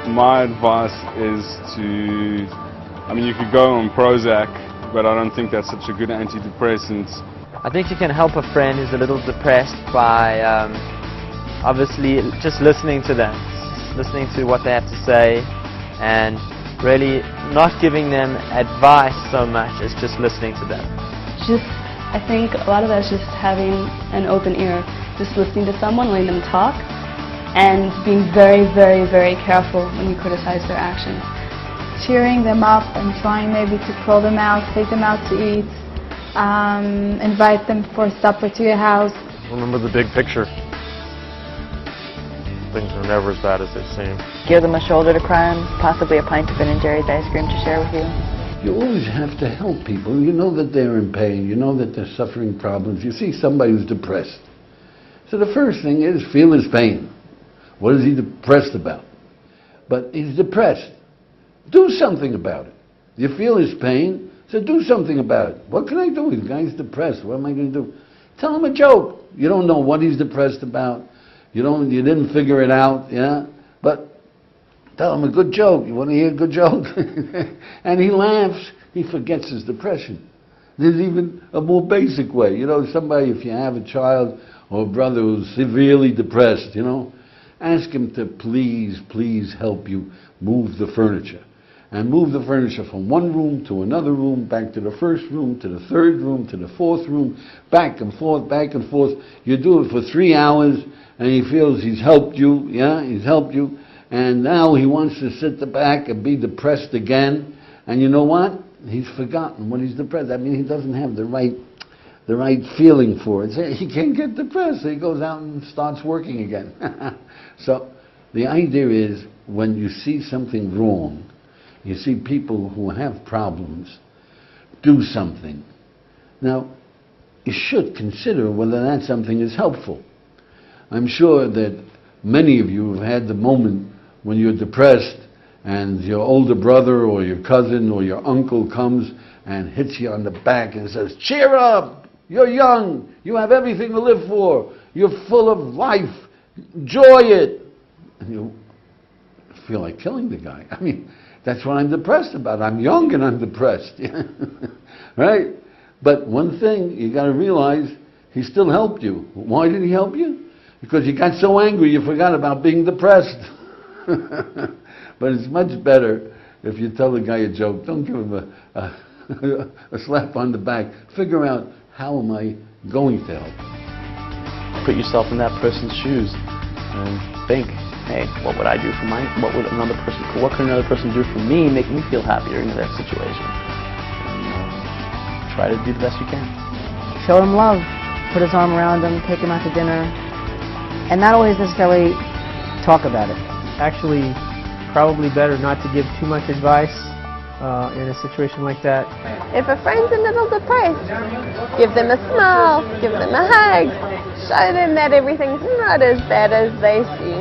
My advice is to, you could go on Prozac, but I don't think that's such a good antidepressant. I think you can help a friend who's a little depressed by obviously just listening to them, listening to what they have to say, and really not giving them advice so much as just listening to them. I think a lot of that is just having an open ear, just listening to someone, letting them talk, and being very, very, very careful when you criticize their actions. Cheering them up and trying maybe to pull them out, take them out to eat, invite them for supper to your house. Remember the big picture. Things are never as bad as they seem. Give them a shoulder to cry on, possibly a pint of Ben & Jerry's ice cream to share with you. You always have to help people. You know that they're in pain. You know that they're suffering problems. You see somebody who's depressed. So the first thing is feel his pain. What is he depressed about? But he's depressed. Do something about it. You feel his pain, so do something about it. What can I do? The guy's depressed. What am I going to do? Tell him a joke. You don't know what he's depressed about. You didn't figure it out, yeah? But tell him a good joke. You want to hear a good joke? And he laughs. He forgets his depression. There's even a more basic way. Somebody, if you have a child or a brother who's severely depressed, ask him to please help you move the furniture. And move the furniture from one room to another room, back to the first room, to the third room, to the fourth room, back and forth, back and forth. You do it for 3 hours, and he feels he's helped you, yeah, he's helped you, and now he wants to sit back and be depressed again, and you know what? He's forgotten what he's depressed. He doesn't have the right feeling for it. So he can't get depressed, so he goes out and starts working again. So the idea is, when you see something wrong, you see people who have problems, do something. Now, you should consider whether that something is helpful. I'm sure that many of you have had the moment when you're depressed and your older brother or your cousin or your uncle comes and hits you on the back and says, "Cheer up! You're young! You have everything to live for! You're full of life! Enjoy it!" And you feel like killing the guy. That's what I'm depressed about. I'm young and I'm depressed. Right? But one thing you got to realize, he still helped you. Why did he help you? Because you got so angry you forgot about being depressed. But it's much better if you tell the guy a joke. Don't give him a slap on the back. Figure out, how am I going to help? Put yourself in that person's shoes and think, hey, what would I do for what could another person do for me, make me feel happier in that situation? And, try to do the best you can. Show him love. Put his arm around him, take him out to dinner, and not always necessarily talk about it. Actually, probably better not to give too much advice in a situation like that. If a friend's a little depressed, give them a smile, give them a hug, show them that everything's not as bad as they see.